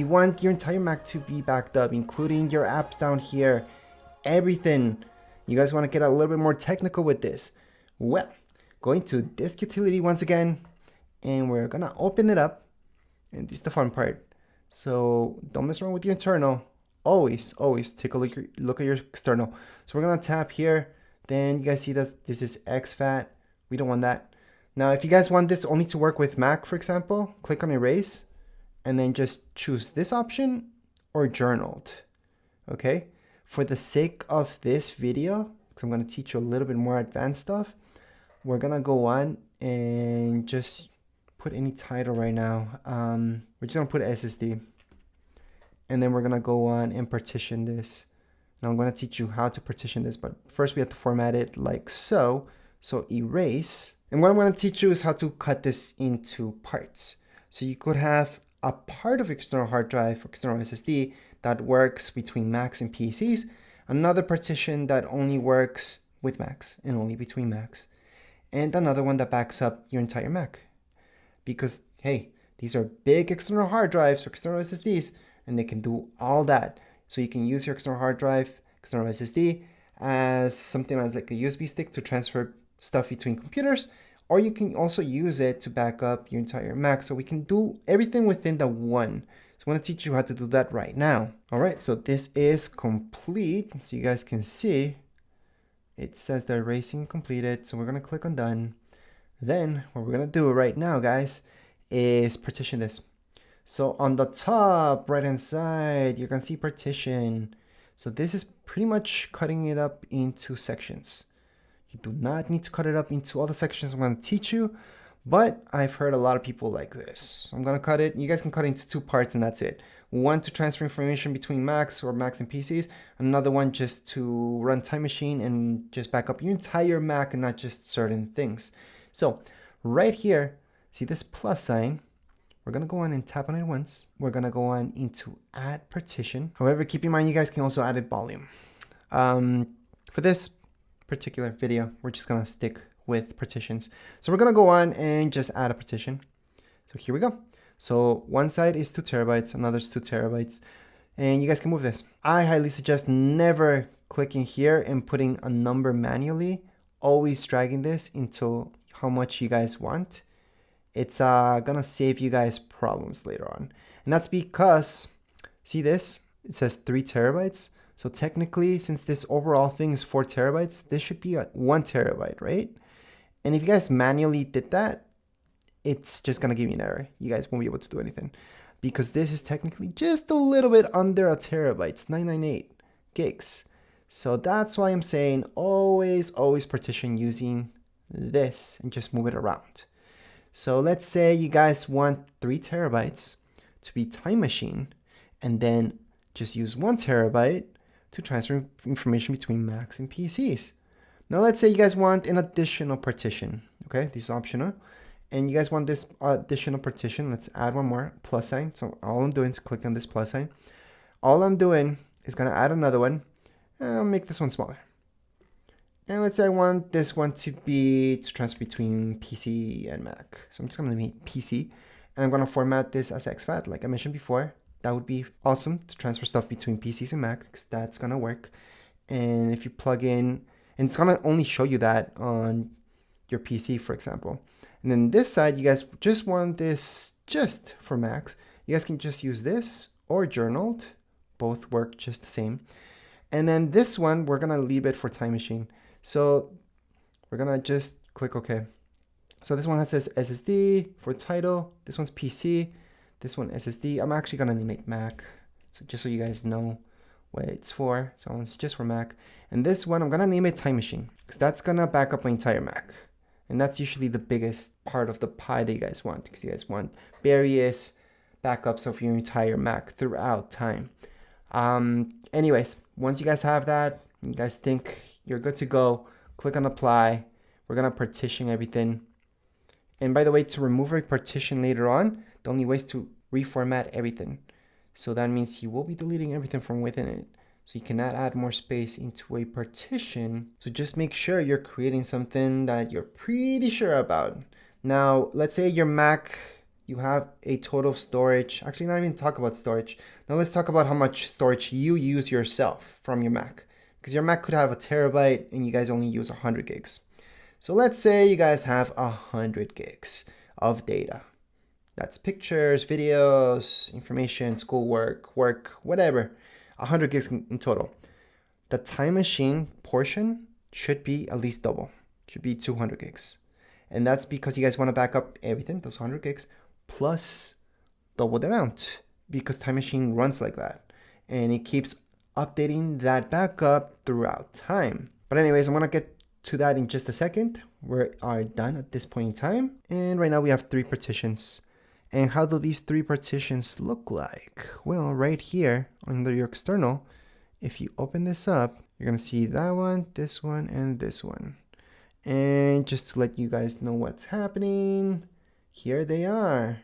You want your entire Mac to be backed up, including your apps down here, everything. You guys want to get a little bit more technical with this? Well, going to disk utility once again, and we're gonna open it up, and this is the fun part. So don't mess around with your internal. Always take a look at your external. So we're gonna tap here. Then you guys see that this is exFAT. We don't want that. Now, if you guys want this only to work with Mac, for example, click on erase, and then just choose this option or journaled. Okay. For the sake of this video, because I'm gonna teach you a little bit more advanced stuff, we're gonna go on and just put any title right now. We're just gonna put SSD, and then we're gonna go on and partition this. Now I'm gonna teach you how to partition this, but first we have to format it like so. So erase, and what I'm gonna teach you is how to cut this into parts. So you could have a part of external hard drive or external SSD that works between Macs and PCs, another partition that only works with Macs and only between Macs, and another one that backs up your entire Mac. Because, hey, these are big external hard drives or external SSDs, and they can do all that. So you can use your external hard drive, external SSD, as something as like a USB stick to transfer stuff between computers, or you can also use it to back up your entire Mac. So we can do everything within the one. So I want to teach you how to do that right now. All right, so this is complete. So you guys can see it says the erasing completed. So we're gonna click on done. Then what we're gonna do right now, guys, is partition this. So on the top right hand side, you're gonna see partition. So this is pretty much cutting it up into sections. You do not need to cut it up into all the sections I'm gonna teach you, but I've heard a lot of people like this. I'm gonna cut it, you guys can cut it into two parts and that's it. One to transfer information between Macs or Macs and PCs, another one just to run Time Machine and just back up your entire Mac and not just certain things. So right here, see this plus sign? We're gonna go on and tap on it once. We're gonna go on into add partition. However, keep in mind you guys can also add a volume. For this particular video, we're just gonna stick with partitions. So we're gonna go on and just add a partition. So here we go. So one side is 2 terabytes, another is 2 terabytes, and you guys can move this. I highly suggest never clicking here and putting a number manually, always dragging this into how much you guys want. It's gonna save you guys problems later on. And that's because, see this? It says 3 terabytes. So technically, since this overall thing is 4 terabytes, this should be at 1 terabyte, right? And if you guys manually did that, it's just gonna give you an error. You guys won't be able to do anything because this is technically just a little bit under a terabyte. It's 998 gigs. So that's why I'm saying always partition using this and just move it around. So let's say you guys want 3 terabytes to be Time Machine and then just use 1 terabyte to transfer information between Macs and PCs. Now let's say you guys want an additional partition. Okay, this is optional. And you guys want this additional partition. Let's add one more, plus sign. So all I'm doing is click on this plus sign. All I'm doing is gonna add another one. I'll make this one smaller. And let's say I want this one to transfer between PC and Mac. So I'm just gonna make PC, and I'm gonna format this as exFAT, like I mentioned before. That would be awesome to transfer stuff between PCs and Mac, because that's gonna work. And if you plug in, and it's gonna only show you that on your PC, for example. And then this side, you guys just want this just for Macs. You guys can just use this or journaled. Both work just the same. And then this one, we're gonna leave it for Time Machine. So we're gonna just click OK. So this one says SSD for title. This one's PC. This one SSD. I'm actually gonna make Mac, so just so you guys know what it's for. So it's just for Mac. And this one, I'm gonna name it Time Machine because that's gonna back up my entire Mac. And that's usually the biggest part of the pie that you guys want, because you guys want various backups of your entire Mac throughout time. Anyways, once you guys have that, you guys think you're good to go, click on apply. We're gonna partition everything. And by the way, to remove a partition later on, the only way is to reformat everything. So that means you will be deleting everything from within it. So you cannot add more space into a partition. So just make sure you're creating something that you're pretty sure about. Now, let's say your Mac, you have a total storage. Actually, not even talk about storage. Now let's talk about how much storage you use yourself from your Mac. Because your Mac could have a terabyte and you guys only use 100 gigs. So let's say you guys have 100 gigs of data. That's pictures, videos, information, schoolwork, work, whatever. 100 gigs in total. The Time Machine portion should be at least double. Should be 200 gigs. And that's because you guys want to back up everything, those 100 gigs, plus double the amount. Because Time Machine runs like that. And it keeps updating that backup throughout time. But anyways, I'm going to get to that in just a second. We are done at this point in time. And right now we have 3 partitions. And how do these 3 partitions look like? Well, right here under your external, if you open this up, you're going to see that one, and this one. And just to let you guys know what's happening, here they are.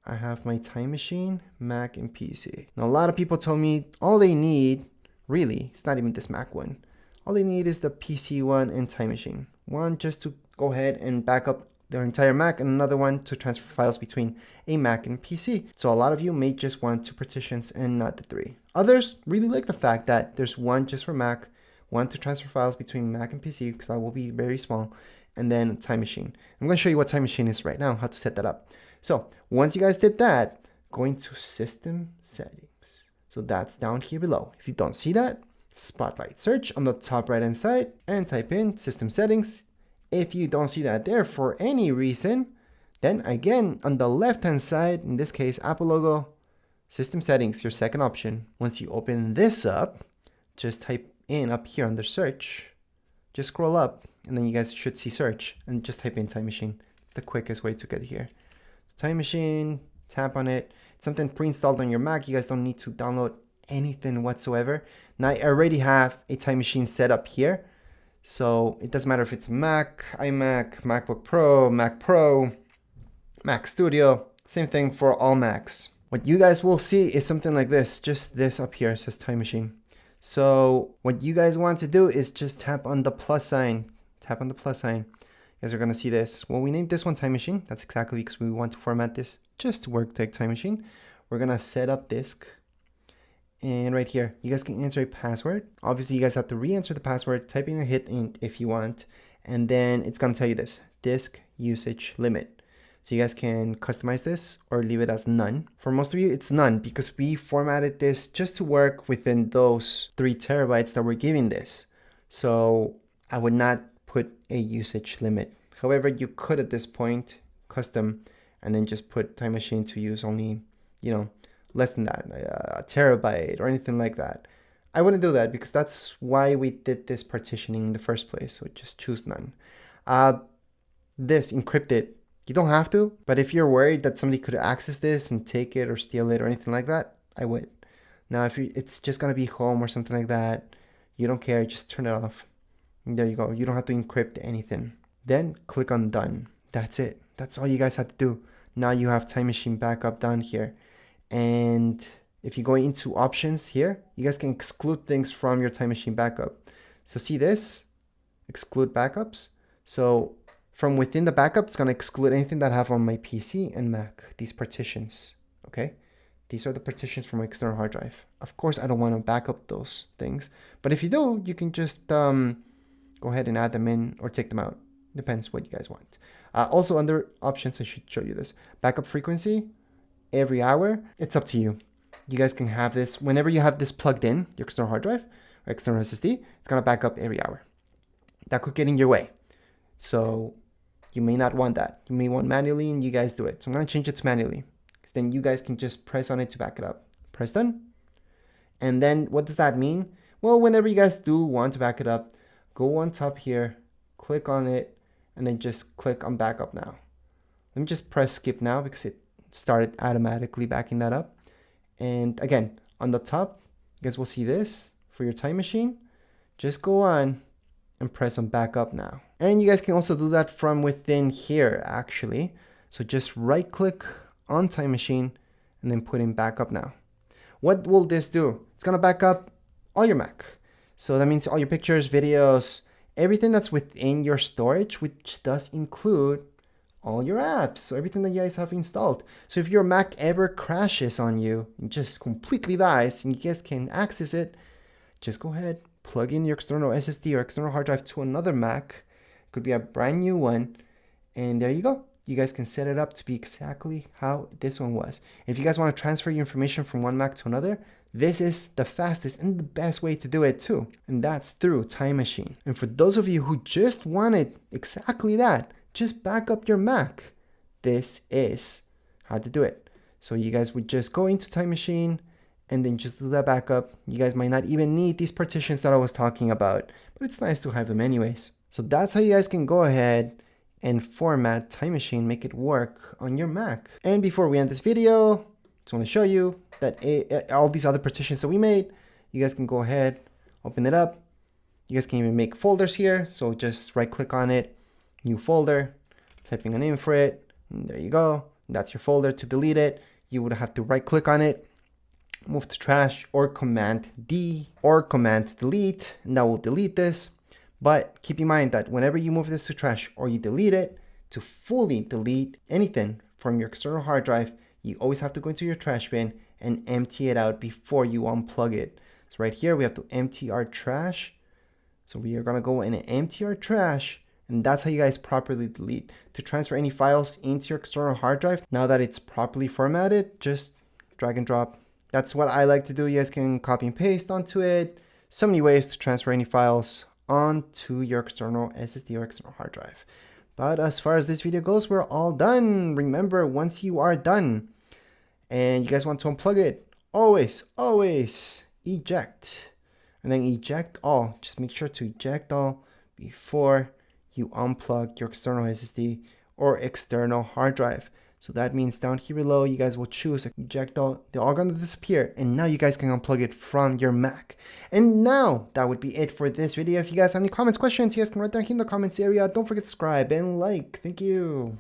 I have my Time Machine, Mac, and PC. Now, a lot of people told me all they need, really, it's not even this Mac one. All they need is the PC one and Time Machine. One just to go ahead and back up their entire Mac, and another one to transfer files between a Mac and PC. So a lot of you may just want 2 partitions and not the 3. Others really like the fact that there's one just for Mac, one to transfer files between Mac and PC, because that will be very small, and then Time Machine. I'm going to show you what Time Machine is right now, how to set that up. So once you guys did that, go into System Settings. So that's down here below. If you don't see that, Spotlight Search on the top right hand side and type in System Settings. If you don't see that there for any reason, then again, on the left-hand side, in this case, Apple logo, System Settings, your second option. Once you open this up, just type in up here under Search, just scroll up, and then you guys should see Search, and just type in Time Machine. It's the quickest way to get here. So Time Machine, tap on it. It's something pre-installed on your Mac. You guys don't need to download anything whatsoever. Now, I already have a Time Machine set up here. So it doesn't matter if it's Mac, iMac, MacBook Pro, Mac Pro, Mac Studio, same thing for all Macs. What you guys will see is something like this, just this up here, it says Time Machine. So what you guys want to do is just tap on the plus sign, You guys are gonna see this. Well, we named this one Time Machine. That's exactly because we want to format this just to work like Time Machine. We're gonna set up disk. And right here, you guys can enter a password. Obviously, you guys have to re-enter the password, type in a hit int if you want, and then it's gonna tell you this, disk usage limit. So you guys can customize this or leave it as none. For most of you, it's none because we formatted this just to work within those 3 terabytes that we're giving this. So I would not put a usage limit. However, you could at this point custom and then just put Time Machine to use only, less than that, a terabyte or anything like that. I wouldn't do that because that's why we did this partitioning in the first place. So just choose none. This encrypted, you don't have to, but if you're worried that somebody could access this and take it or steal it or anything like that, I would. Now, if it's just gonna be home or something like that, you don't care, just turn it off. And there you go. You don't have to encrypt anything. Then click on done. That's it. That's all you guys have to do. Now you have Time Machine backup down here. And if you go into options here, you guys can exclude things from your Time Machine backup. So see this, exclude backups. So from within the backup, it's gonna exclude anything that I have on my PC and Mac, these partitions, okay? These are the partitions for my external hard drive. Of course, I don't wanna back up those things, but if you do, you can just go ahead and add them in or take them out. Depends what you guys want. Also under options, I should show you this. Backup frequency, every hour, it's up to you. You guys can have this whenever you have this plugged in, your external hard drive or external SSD, it's gonna back up every hour. That could get in your way. So you may not want that. You may want manually and you guys do it. So I'm gonna change it to manually. Then you guys can just press on it to back it up. Press done. And then what does that mean? Well, whenever you guys do want to back it up, go on top here, click on it, and then just click on backup now. Let me just press skip now because it started automatically backing that up. And again, on the top, you guys will see this for your Time Machine. Just go on and press on backup now. And you guys can also do that from within here actually. So just right click on Time Machine and then put in backup now. What will this do? It's gonna back up all your Mac. So that means all your pictures, videos, everything that's within your storage, which does include all your apps, so everything that you guys have installed. So if your Mac ever crashes on you and just completely dies and you guys can access it, just go ahead, plug in your external SSD or external hard drive to another Mac. It could be a brand new one, and there you go. You guys can set it up to be exactly how this one was. If you guys want to transfer your information from one Mac to another, this is the fastest and the best way to do it too. And that's through Time Machine. And for those of you who just wanted exactly that, just back up your Mac. This is how to do it. So you guys would just go into Time Machine and then just do that backup. You guys might not even need these partitions that I was talking about, but it's nice to have them anyways. So that's how you guys can go ahead and format Time Machine, make it work on your Mac. And before we end this video, just want to show you that all these other partitions that we made, you guys can go ahead, open it up. You guys can even make folders here. So just right click on it, new folder, typing a name for it, and there you go. That's your folder. To delete it, you would have to right click on it, move to trash, or Command D or Command delete, and that will delete this. But keep in mind that whenever you move this to trash or you delete it, to fully delete anything from your external hard drive, you always have to go into your trash bin and empty it out before you unplug it. So right here, we have to empty our trash. So we are gonna go in and empty our trash, and that's how you guys properly delete. To transfer any files into your external hard drive, now that it's properly formatted, just drag and drop. That's what I like to do. You guys can copy and paste onto it. So many ways to transfer any files onto your external SSD or external hard drive. But as far as this video goes, we're all done. Remember, once you are done and you guys want to unplug it, always eject. And then eject all. Just make sure to eject all before you unplug your external SSD or external hard drive. So that means down here below, you guys will choose eject all. They're all gonna disappear. And now you guys can unplug it from your Mac. And now that would be it for this video. If you guys have any comments, questions, you guys can write down here in the comments area. Don't forget to subscribe and like. Thank you.